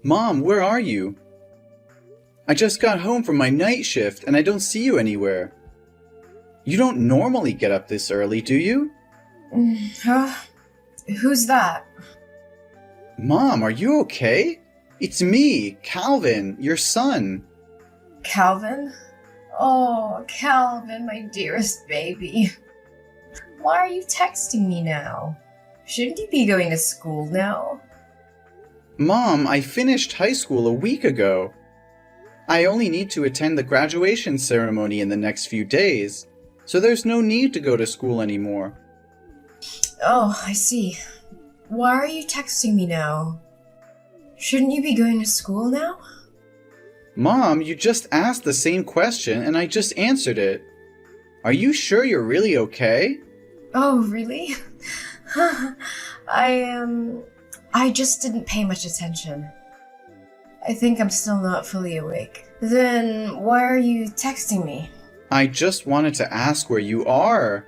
Mom, where are you? I just got home from my night shift and I don't see you anywhere. You don't normally get up this early, do you? Huh? Who's that? Mom, are you okay? It's me, Calvin, your son. Calvin? Oh, Calvin, my dearest baby. Why are you texting me now? Shouldn't you be going to school now? Mom, I finished high school a week ago. I only need to attend the graduation ceremony in the next few days, so there's no need to go to school anymore. Oh, I see. Why are you texting me now? Shouldn't you be going to school now? Mom, you just asked the same question and I just answered it. Are you sure you're really okay? Oh, really? I just didn't pay much attention. I think I'm still not fully awake. Then why are you texting me? I just wanted to ask where you are.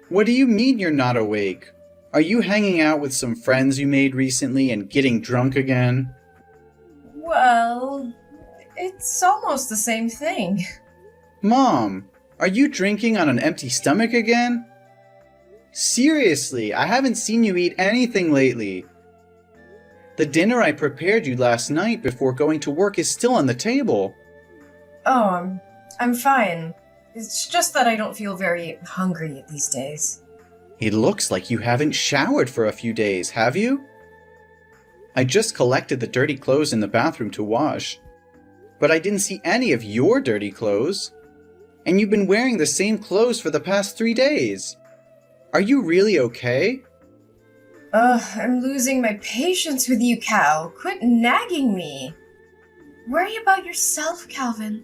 What do you mean you're not awake? Are you hanging out with some friends you made recently and getting drunk again? Well, it's almost the same thing. Mom, are you drinking on an empty stomach again? Seriously, I haven't seen you eat anything lately. The dinner I prepared you last night before going to work is still on the table. Oh, I'm fine. It's just that I don't feel very hungry these days. It looks like you haven't showered for a few days, have you? I just collected the dirty clothes in the bathroom to wash. But I didn't see any of your dirty clothes. And you've been wearing the same clothes for the past 3 days. Are you really okay? I'm losing my patience with you, Cal. Quit nagging me. Worry about yourself, Calvin.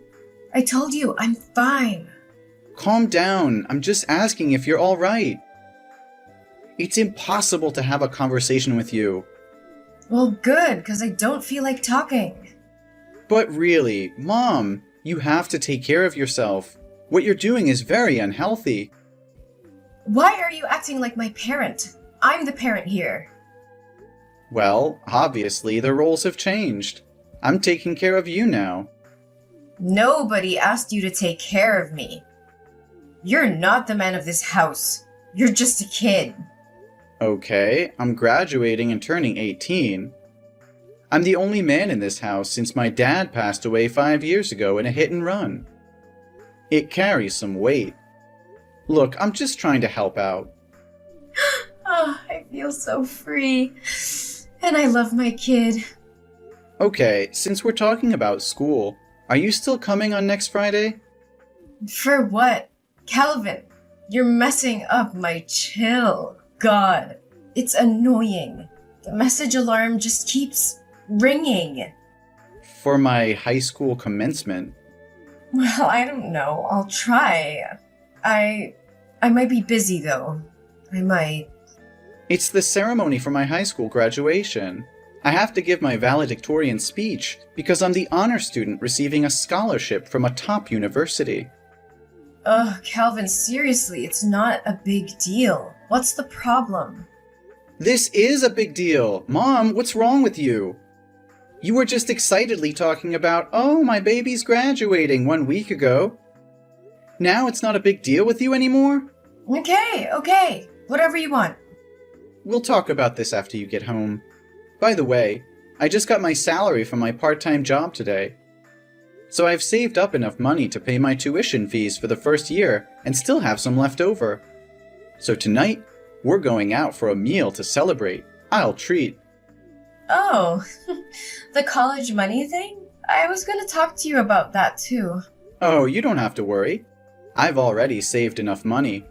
I told you, I'm fine. Calm down. I'm just asking if you're all right. It's impossible to have a conversation with you. Well, good, because I don't feel like talking. But really, Mom, you have to take care of yourself. What you're doing is very unhealthy. Why are you acting like my parent? I'm the parent here. Well, obviously the roles have changed. I'm taking care of you now. Nobody asked you to take care of me. You're not the man of this house. You're just a kid. Okay, I'm graduating and turning 18. I'm the only man in this house since my dad passed away 5 years ago in a hit and run. It carries some weight. Look, I'm just trying to help out. Oh, I feel so free. And I love my kid. Okay, since we're talking about school, are you still coming on next Friday? For what? Calvin, you're messing up my chill. God, it's annoying. The message alarm just keeps ringing. For my high school commencement. Well, I don't know. I'll try. I might be busy though. I might. It's the ceremony for my high school graduation. I have to give my valedictorian speech because I'm the honor student receiving a scholarship from a top university. Ugh, Calvin, seriously, it's not a big deal. What's the problem? This is a big deal. Mom, what's wrong with you? You were just excitedly talking about, oh, my baby's graduating 1 week ago. Now it's not a big deal with you anymore? Okay. Whatever you want. We'll talk about this after you get home. By the way, I just got my salary from my part-time job today. So I've saved up enough money to pay my tuition fees for the first year and still have some left over. So tonight, we're going out for a meal to celebrate. I'll treat. Oh, the college money thing? I was gonna talk to you about that too. Oh, you don't have to worry. I've already saved enough money.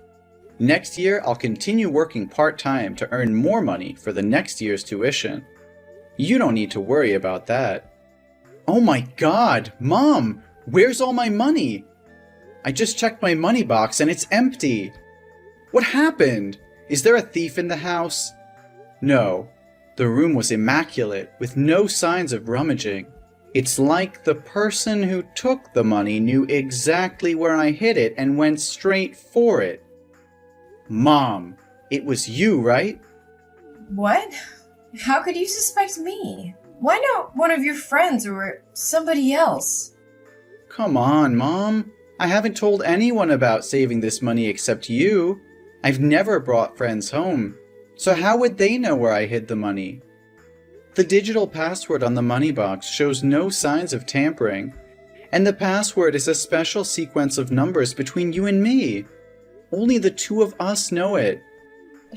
Next year, I'll continue working part-time to earn more money for the next year's tuition. You don't need to worry about that. Oh my God, Mom, where's all my money? I just checked my money box and it's empty. What happened? Is there a thief in the house? No, the room was immaculate with no signs of rummaging. It's like the person who took the money knew exactly where I hid it and went straight for it. Mom, it was you, right? What? How could you suspect me? Why not one of your friends or somebody else? Come on, Mom. I haven't told anyone about saving this money except you. I've never brought friends home. So how would they know where I hid the money? The digital password on the money box shows no signs of tampering, and the password is a special sequence of numbers between you and me. Only the two of us know it.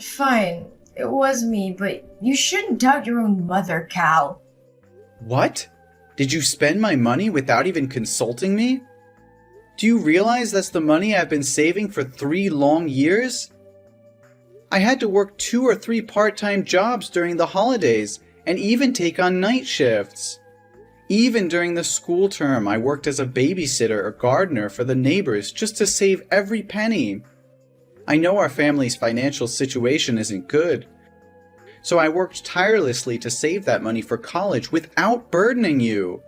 Fine, it was me, but you shouldn't doubt your own mother, Cal. What? Did you spend my money without even consulting me? Do you realize that's the money I've been saving for 3 long years? I had to work 2 or 3 part-time jobs during the holidays and even take on night shifts. Even during the school term, I worked as a babysitter or gardener for the neighbors just to save every penny. I know our family's financial situation isn't good, so I worked tirelessly to save that money for college without burdening you.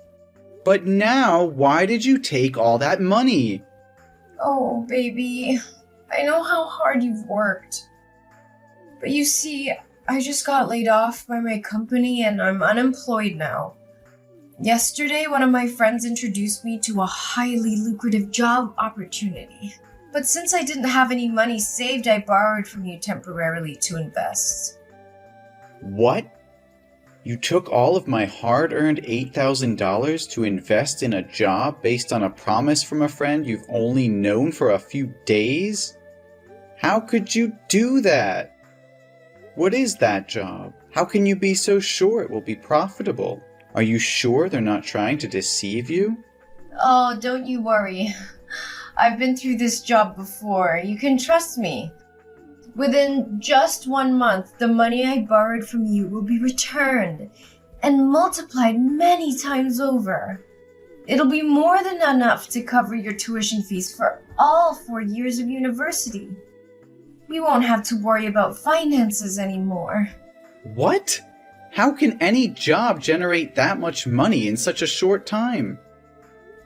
But now, why did you take all that money? Oh, baby, I know how hard you've worked. But you see, I just got laid off by my company and I'm unemployed now. Yesterday, one of my friends introduced me to a highly lucrative job opportunity. But since I didn't have any money saved, I borrowed from you temporarily to invest. What? You took all of my hard-earned $8,000 to invest in a job based on a promise from a friend you've only known for a few days? How could you do that? What is that job? How can you be so sure it will be profitable? Are you sure they're not trying to deceive you? Oh, don't you worry. I've been through this job before. You can trust me. Within just 1 month, the money I borrowed from you will be returned and multiplied many times over. It'll be more than enough to cover your tuition fees for all 4 years of university. You won't have to worry about finances anymore. What? How can any job generate that much money in such a short time?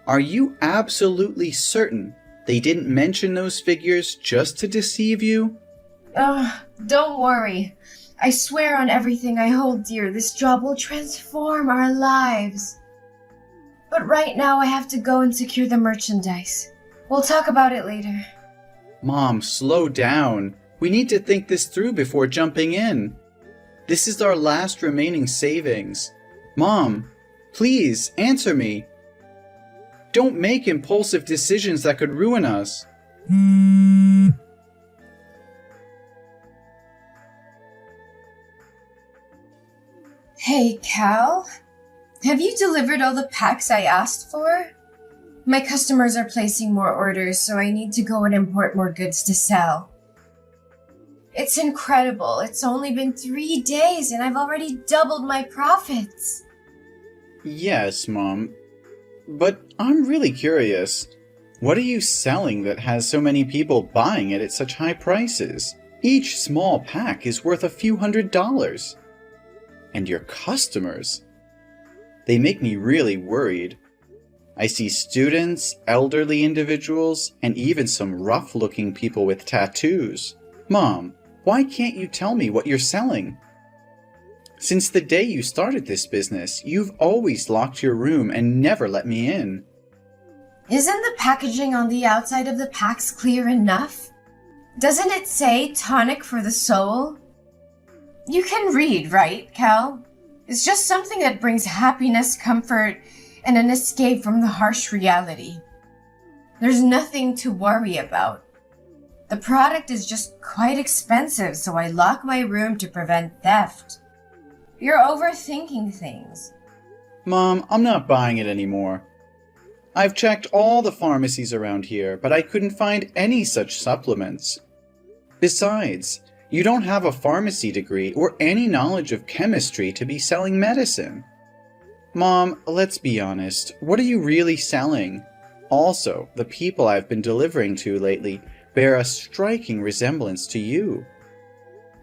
Are you absolutely certain they didn't mention those figures just to deceive you? Don't worry. I swear on everything I hold dear, this job will transform our lives. But right now I have to go and secure the merchandise. We'll talk about it later. Mom, slow down. We need to think this through before jumping in. This is our last remaining savings. Mom, please answer me. Don't make impulsive decisions that could ruin us. Hey, Cal? Have you delivered all the packs I asked for? My customers are placing more orders, so I need to go and import more goods to sell. It's incredible. It's only been 3 days and I've already doubled my profits. Yes, Mom. But I'm really curious. What are you selling that has so many people buying it at such high prices? Each small pack is worth a few $100s. And your customers? They make me really worried. I see students, elderly individuals, and even some rough-looking people with tattoos. Mom, why can't you tell me what you're selling? Since the day you started this business, you've always locked your room and never let me in. Isn't the packaging on the outside of the packs clear enough? Doesn't it say tonic for the soul? You can read, right, Cal? It's just something that brings happiness, comfort, and an escape from the harsh reality. There's nothing to worry about. The product is just quite expensive, so I lock my room to prevent theft. You're overthinking things. Mom, I'm not buying it anymore. I've checked all the pharmacies around here, but I couldn't find any such supplements. Besides, you don't have a pharmacy degree or any knowledge of chemistry to be selling medicine. Mom, let's be honest. What are you really selling? Also, the people I've been delivering to lately bear a striking resemblance to you.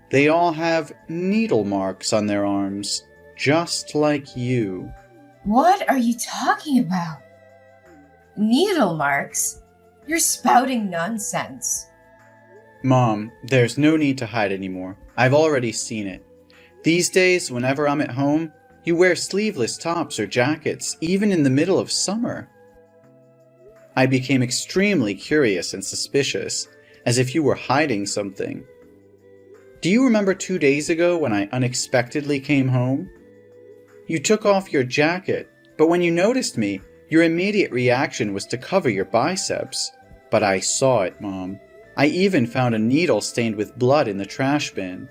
They all have needle marks on their arms, just like you. What are you talking about? Needle marks? You're spouting nonsense. Mom, there's no need to hide anymore. I've already seen it. These days, whenever I'm at home, You wear sleeveless tops or jackets, even in the middle of summer. I became extremely curious and suspicious, as if you were hiding something. Do you remember 2 days ago when I unexpectedly came home? You took off your jacket, but when you noticed me, your immediate reaction was to cover your biceps. But I saw it, Mom. I even found a needle stained with blood in the trash bin.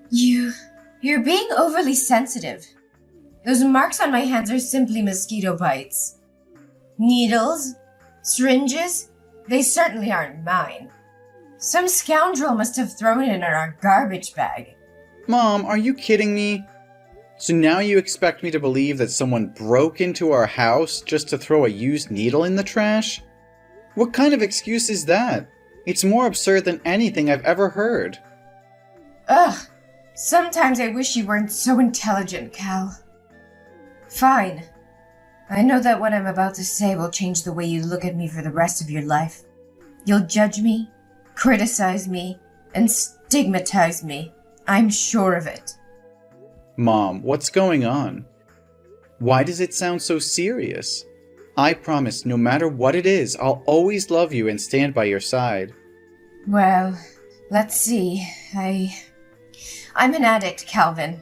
You're being overly sensitive. Those marks on my hands are simply mosquito bites. Needles? Syringes? They certainly aren't mine. Some scoundrel must have thrown it in our garbage bag. Mom, are you kidding me? So now you expect me to believe that someone broke into our house just to throw a used needle in the trash? What kind of excuse is that? It's more absurd than anything I've ever heard. Ugh. Sometimes I wish you weren't so intelligent, Cal. Fine. I know that what I'm about to say will change the way you look at me for the rest of your life. You'll judge me, criticize me, and stigmatize me. I'm sure of it. Mom, what's going on? Why does it sound so serious? I promise no matter what it is, I'll always love you and stand by your side. Well, let's see. I'm an addict, Calvin.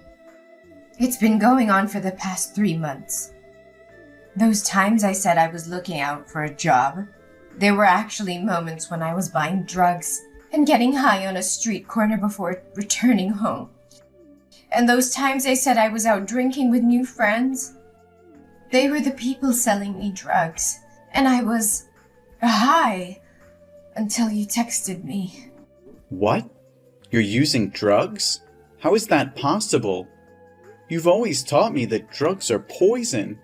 It's been going on for the past 3 months. Those times I said I was looking out for a job, there were actually moments when I was buying drugs and getting high on a street corner before returning home. And those times I said I was out drinking with new friends, they were the people selling me drugs, and I was high until you texted me. What? You're using drugs? How is that possible? You've always taught me that drugs are poison,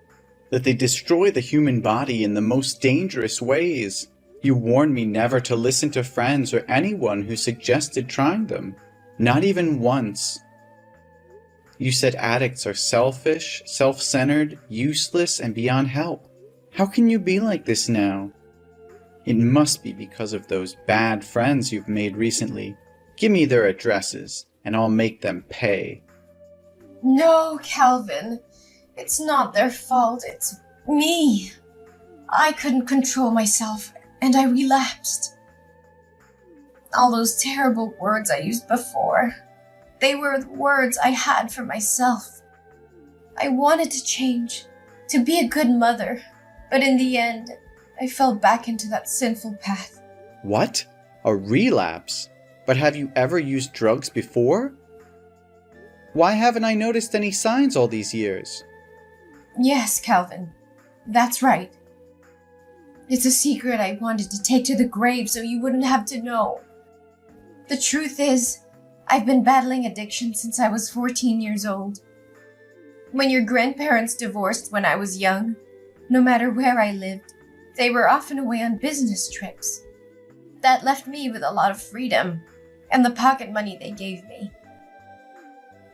that they destroy the human body in the most dangerous ways. You warned me never to listen to friends or anyone who suggested trying them, not even once. You said addicts are selfish, self-centered, useless, and beyond help. How can you be like this now? It must be because of those bad friends you've made recently. Give me their addresses, and I'll make them pay. No, Calvin. It's not their fault, it's me. I couldn't control myself, and I relapsed. All those terrible words I used before, they were the words I had for myself. I wanted to change, to be a good mother, but in the end, I fell back into that sinful path. What? A relapse? But have you ever used drugs before? Why haven't I noticed any signs all these years? Yes, Calvin. That's right. It's a secret I wanted to take to the grave so you wouldn't have to know. The truth is, I've been battling addiction since I was 14 years old. When your grandparents divorced when I was young, no matter where I lived, they were often away on business trips. That left me with a lot of freedom and the pocket money they gave me.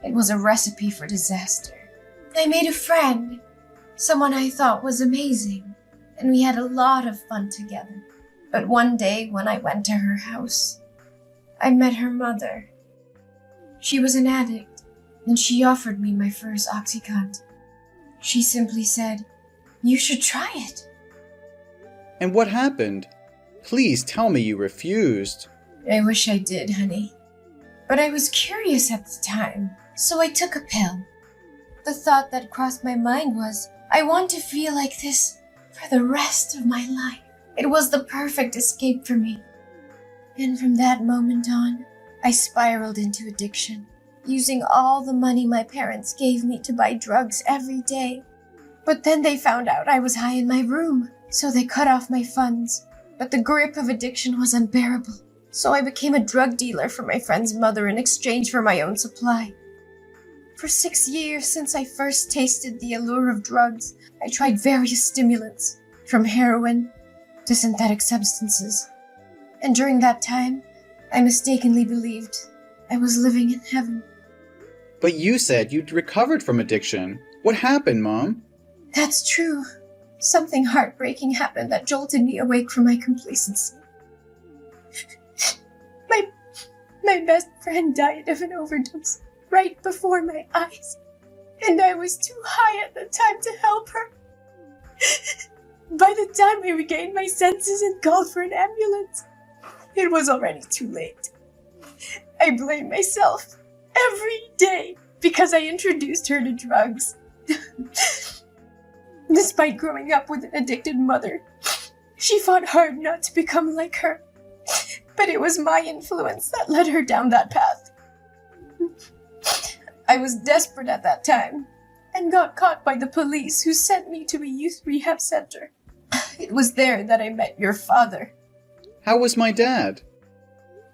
It was a recipe for disaster. I made a friend, someone I thought was amazing, and we had a lot of fun together. But one day when I went to her house, I met her mother. She was an addict, and she offered me my first Oxycontin. She simply said, "You should try it." And what happened? Please tell me you refused. I wish I did, honey. But I was curious at the time, so I took a pill. The thought that crossed my mind was, I want to feel like this for the rest of my life. It was the perfect escape for me. And from that moment on, I spiraled into addiction, using all the money my parents gave me to buy drugs every day. But then they found out I was high in my room, so they cut off my funds. But the grip of addiction was unbearable, so I became a drug dealer for my friend's mother in exchange for my own supply. For 6 years since I first tasted the allure of drugs, I tried various stimulants, from heroin to synthetic substances. And during that time, I mistakenly believed I was living in heaven. But you said you'd recovered from addiction. What happened, Mom? That's true. Something heartbreaking happened that jolted me awake from my complacency. My best friend died of an overdose right before my eyes. and I was too high at the time to help her. By the time I regained my senses and called for an ambulance, it was already too late. I blame myself every day because I introduced her to drugs. Despite growing up with an addicted mother, she fought hard not to become like her. But it was my influence that led her down that path. I was desperate at that time and got caught by the police, who sent me to a youth rehab center. It was there that I met your father. How was my dad?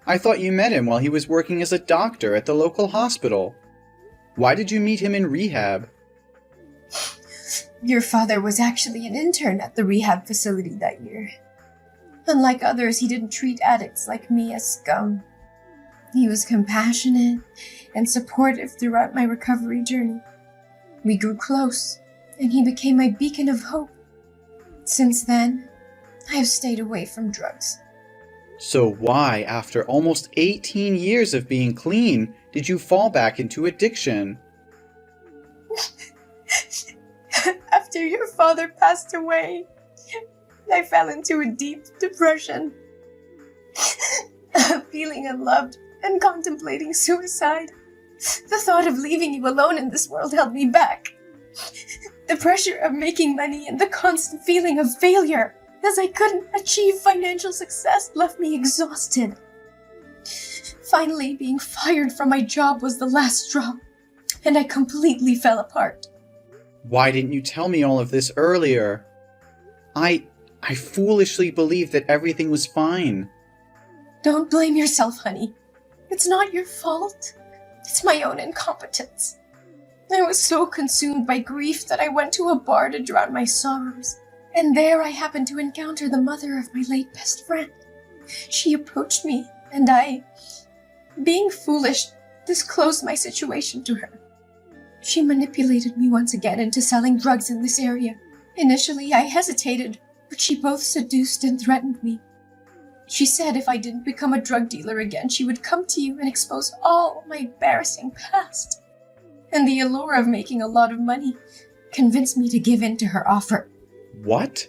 I thought you met him while he was working as a doctor at the local hospital. Why did you meet him in rehab? Your father was actually an intern at the rehab facility that year. Unlike others, he didn't treat addicts like me as scum. He was compassionate and supportive throughout my recovery journey. We grew close, and he became my beacon of hope. Since then, I have stayed away from drugs. So why, after almost 18 years of being clean, did you fall back into addiction? After your father passed away, I fell into a deep depression. Feeling unloved and contemplating suicide. The thought of leaving you alone in this world held me back. The pressure of making money and the constant feeling of failure, as I couldn't achieve financial success, left me exhausted. Finally, being fired from my job was the last straw, and I completely fell apart. Why didn't you tell me all of this earlier? I foolishly believed that everything was fine. Don't blame yourself, honey. It's not your fault. It's my own incompetence. I was so consumed by grief that I went to a bar to drown my sorrows, and there I happened to encounter the mother of my late best friend. She approached me, and I, being foolish, disclosed my situation to her. She manipulated me once again into selling drugs in this area. Initially, I hesitated, but she both seduced and threatened me. She said if I didn't become a drug dealer again, she would come to you and expose all my embarrassing past. And the allure of making a lot of money convinced me to give in to her offer. What?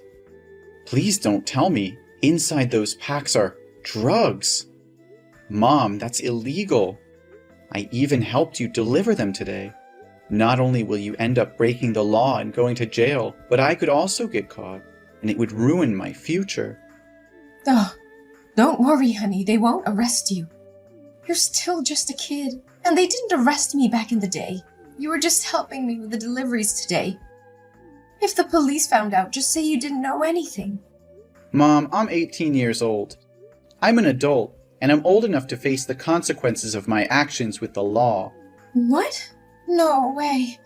Please don't tell me inside those packs are drugs. Mom, that's illegal. I even helped you deliver them today. Not only will you end up breaking the law and going to jail, but I could also get caught, and it would ruin my future. Oh, don't worry, honey. They won't arrest you. You're still just a kid, and they didn't arrest me back in the day. You were just helping me with the deliveries today. If the police found out, just say you didn't know anything. Mom, I'm 18 years old. I'm an adult, and I'm old enough to face the consequences of my actions with the law. What? No way.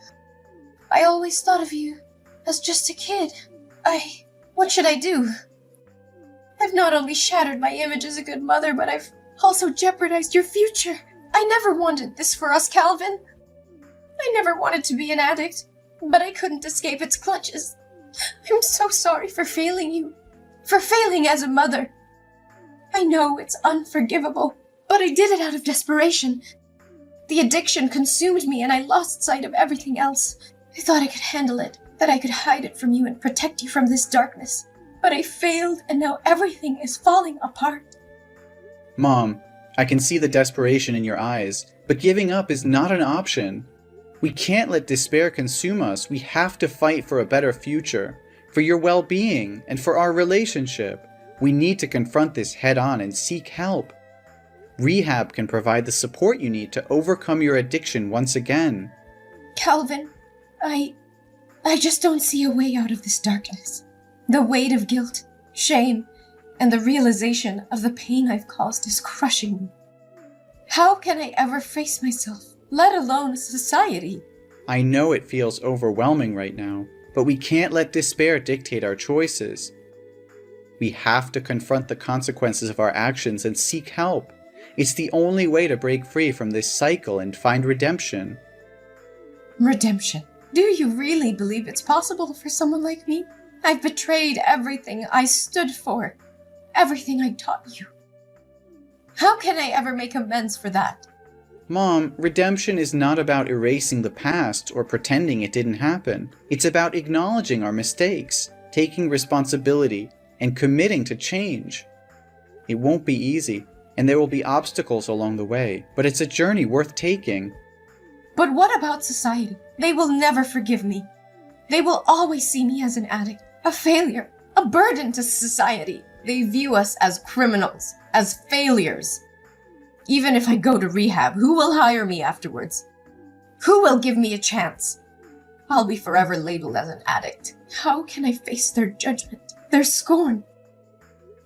I always thought of you as just a kid. What should I do? I've not only shattered my image as a good mother, but I've also jeopardized your future. I never wanted this for us, Calvin. I never wanted to be an addict, but I couldn't escape its clutches. I'm so sorry for failing you, for failing as a mother. I know it's unforgivable, but I did it out of desperation. The addiction consumed me and I lost sight of everything else. I thought I could handle it, that I could hide it from you and protect you from this darkness. But I failed, and now everything is falling apart. Mom, I can see the desperation in your eyes, but giving up is not an option. We can't let despair consume us. We have to fight for a better future, for your well-being, and for our relationship. We need to confront this head-on and seek help. Rehab can provide the support you need to overcome your addiction once again. Calvin, I just don't see a way out of this darkness. The weight of guilt, shame, and the realization of the pain I've caused is crushing me. How can I ever face myself, let alone society? I know it feels overwhelming right now, but we can't let despair dictate our choices. We have to confront the consequences of our actions and seek help. It's the only way to break free from this cycle and find redemption. Redemption? Do you really believe it's possible for someone like me? I've betrayed everything I stood for, everything I taught you. How can I ever make amends for that? Mom, redemption is not about erasing the past or pretending it didn't happen. It's about acknowledging our mistakes, taking responsibility, and committing to change. It won't be easy, and there will be obstacles along the way, but it's a journey worth taking. But what about society? They will never forgive me. They will always see me as an addict, a failure, a burden to society. They view us as criminals, as failures. Even if I go to rehab, who will hire me afterwards? Who will give me a chance? I'll be forever labeled as an addict. How can I face their judgment, their scorn?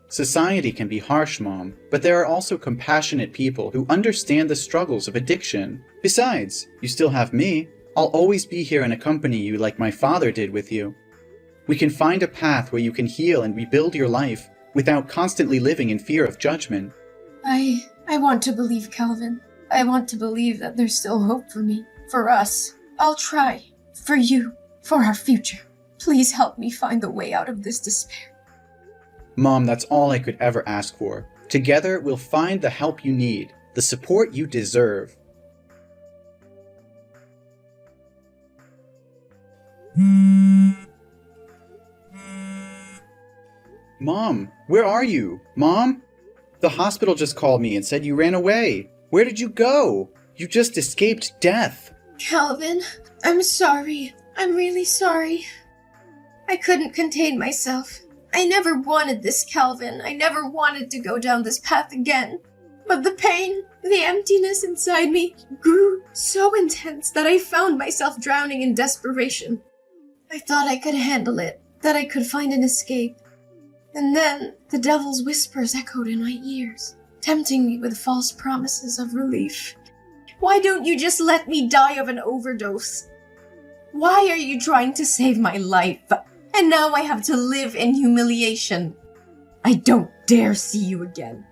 Society can be harsh, Mom, but there are also compassionate people who understand the struggles of addiction. Besides, you still have me. I'll always be here and accompany you like my father did with you. We can find a path where you can heal and rebuild your life without constantly living in fear of judgment. I want to believe, Calvin. I want to believe that there's still hope for me, for us. I'll try. For you. For our future. Please help me find the way out of this despair. Mom, that's all I could ever ask for. Together, we'll find the help you need, the support you deserve. Mom, where are you? Mom? The hospital just called me and said you ran away. Where did you go? You just escaped death. Calvin, I'm sorry. I'm really sorry. I couldn't contain myself. I never wanted this, Calvin. I never wanted to go down this path again. But the pain, the emptiness inside me grew so intense that I found myself drowning in desperation. I thought I could handle it, that I could find an escape. And then the devil's whispers echoed in my ears, tempting me with false promises of relief. Why don't you just let me die of an overdose? Why are you trying to save my life? And now I have to live in humiliation. I don't dare see you again.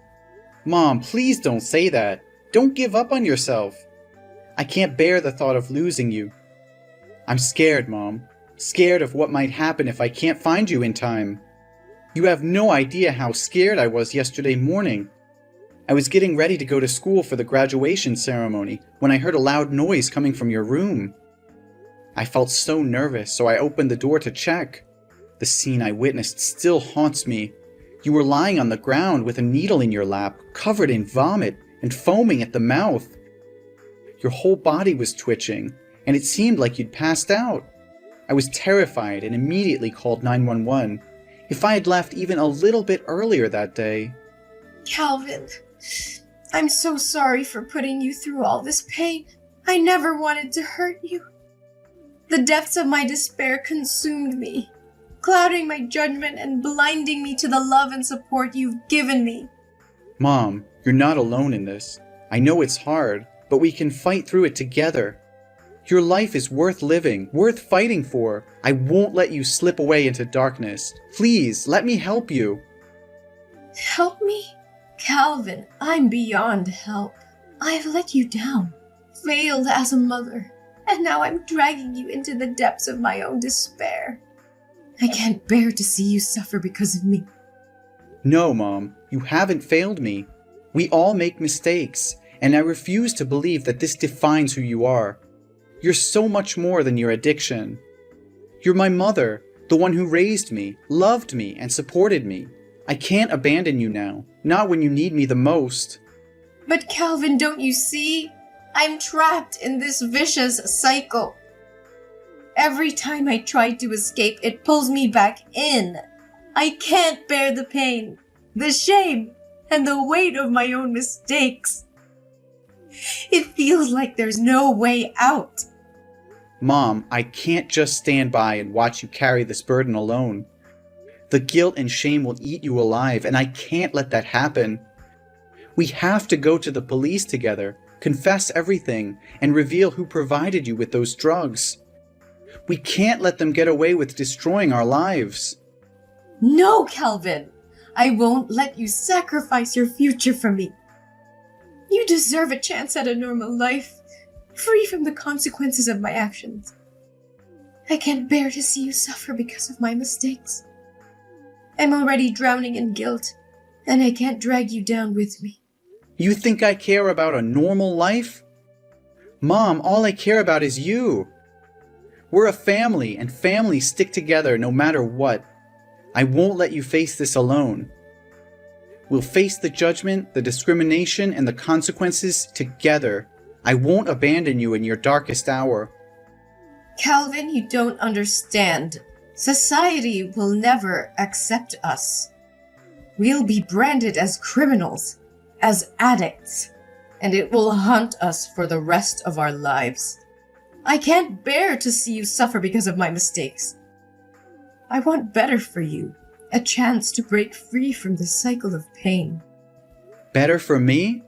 Mom, please don't say that. Don't give up on yourself. I can't bear the thought of losing you. I'm scared, Mom. Scared of what might happen if I can't find you in time. You have no idea how scared I was yesterday morning. I was getting ready to go to school for the graduation ceremony when I heard a loud noise coming from your room. I felt so nervous, so I opened the door to check. The scene I witnessed still haunts me. You were lying on the ground with a needle in your lap, covered in vomit and foaming at the mouth. Your whole body was twitching, and it seemed like you'd passed out. I was terrified and immediately called 911. If I had left even a little bit earlier that day... Calvin, I'm so sorry for putting you through all this pain. I never wanted to hurt you. The depths of my despair consumed me, clouding my judgment and blinding me to the love and support you've given me. Mom, you're not alone in this. I know it's hard, but we can fight through it together. Your life is worth living, worth fighting for. I won't let you slip away into darkness. Please, let me help you. Help me? Calvin, I'm beyond help. I've let you down, failed as a mother, and now I'm dragging you into the depths of my own despair. I can't bear to see you suffer because of me. No, Mom, you haven't failed me. We all make mistakes, and I refuse to believe that this defines who you are. You're so much more than your addiction. You're my mother, the one who raised me, loved me, and supported me. I can't abandon you now, not when you need me the most. But Calvin, don't you see? I'm trapped in this vicious cycle. Every time I try to escape, it pulls me back in. I can't bear the pain, the shame, and the weight of my own mistakes. It feels like there's no way out. Mom, I can't just stand by and watch you carry this burden alone. The guilt and shame will eat you alive, and I can't let that happen. We have to go to the police together, confess everything, and reveal who provided you with those drugs. We can't let them get away with destroying our lives. No, Calvin! I won't let you sacrifice your future for me. You deserve a chance at a normal life, free from the consequences of my actions. I can't bear to see you suffer because of my mistakes. I'm already drowning in guilt, and I can't drag you down with me. You think I care about a normal life? Mom, all I care about is you. We're a family, and families stick together no matter what. I won't let you face this alone. We'll face the judgment, the discrimination, and the consequences together. I won't abandon you in your darkest hour. Calvin, you don't understand. Society will never accept us. We'll be branded as criminals, as addicts, and it will haunt us for the rest of our lives. I can't bear to see you suffer because of my mistakes. I want better for you, a chance to break free from the cycle of pain. Better for me?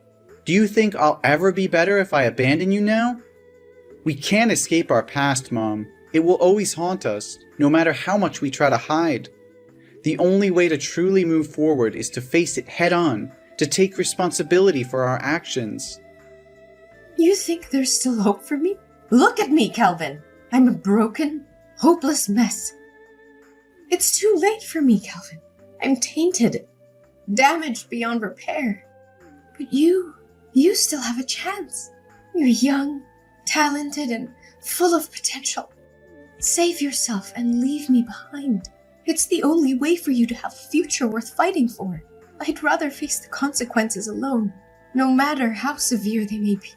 Do you think I'll ever be better if I abandon you now? We can't escape our past, Mom. It will always haunt us, no matter how much we try to hide. The only way to truly move forward is to face it head on, to take responsibility for our actions. You think there's still hope for me? Look at me, Calvin. I'm a broken, hopeless mess. It's too late for me, Calvin. I'm tainted, damaged beyond repair. But you still have a chance. You're young, talented, and full of potential. Save yourself and leave me behind. It's the only way for you to have a future worth fighting for. I'd rather face the consequences alone, no matter how severe they may be.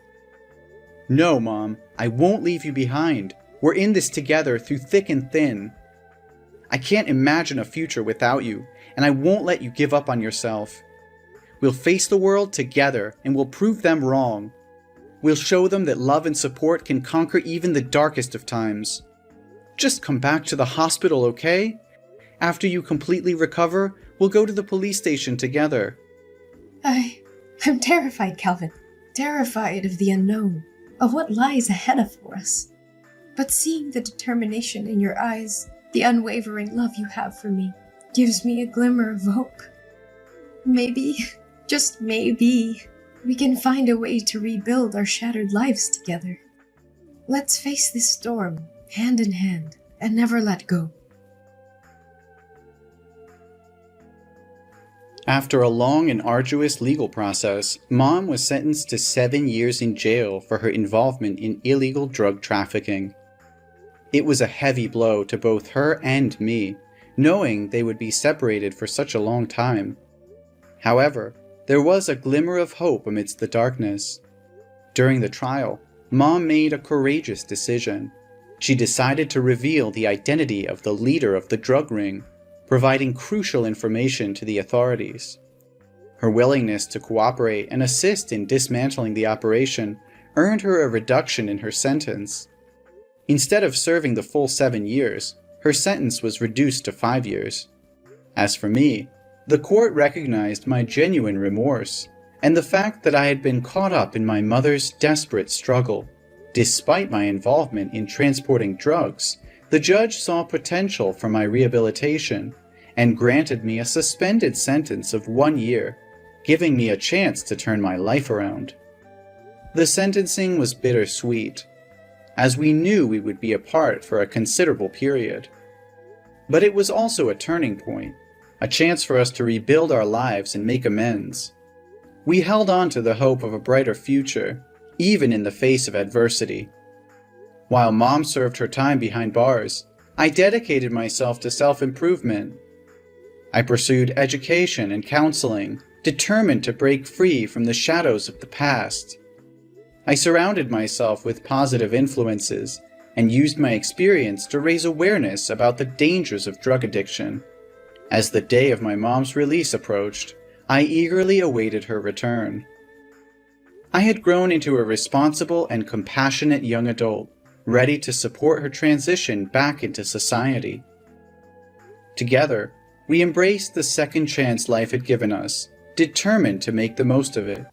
No, Mom, I won't leave you behind. We're in this together through thick and thin. I can't imagine a future without you, and I won't let you give up on yourself. We'll face the world together, and we'll prove them wrong. We'll show them that love and support can conquer even the darkest of times. Just come back to the hospital, okay? After you completely recover, we'll go to the police station together. I'm terrified, Calvin. Terrified of the unknown, of what lies ahead of us. But seeing the determination in your eyes, the unwavering love you have for me, gives me a glimmer of hope. Maybe, just maybe, we can find a way to rebuild our shattered lives together. Let's face this storm, hand in hand, and never let go. After a long and arduous legal process, Mom was sentenced to 7 years in jail for her involvement in illegal drug trafficking. It was a heavy blow to both her and me, knowing they would be separated for such a long time. However, there was a glimmer of hope amidst the darkness. During the trial, Mom made a courageous decision. She decided to reveal the identity of the leader of the drug ring, providing crucial information to the authorities. Her willingness to cooperate and assist in dismantling the operation earned her a reduction in her sentence. Instead of serving the full 7 years, her sentence was reduced to 5 years. As for me, the court recognized my genuine remorse and the fact that I had been caught up in my mother's desperate struggle. Despite my involvement in transporting drugs, the judge saw potential for my rehabilitation and granted me a suspended sentence of 1 year, giving me a chance to turn my life around. The sentencing was bittersweet, as we knew we would be apart for a considerable period. But it was also a turning point, a chance for us to rebuild our lives and make amends. We held on to the hope of a brighter future, even in the face of adversity. While Mom served her time behind bars, I dedicated myself to self-improvement. I pursued education and counseling, determined to break free from the shadows of the past. I surrounded myself with positive influences and used my experience to raise awareness about the dangers of drug addiction. As the day of my mom's release approached, I eagerly awaited her return. I had grown into a responsible and compassionate young adult, ready to support her transition back into society. Together, we embraced the second chance life had given us, determined to make the most of it.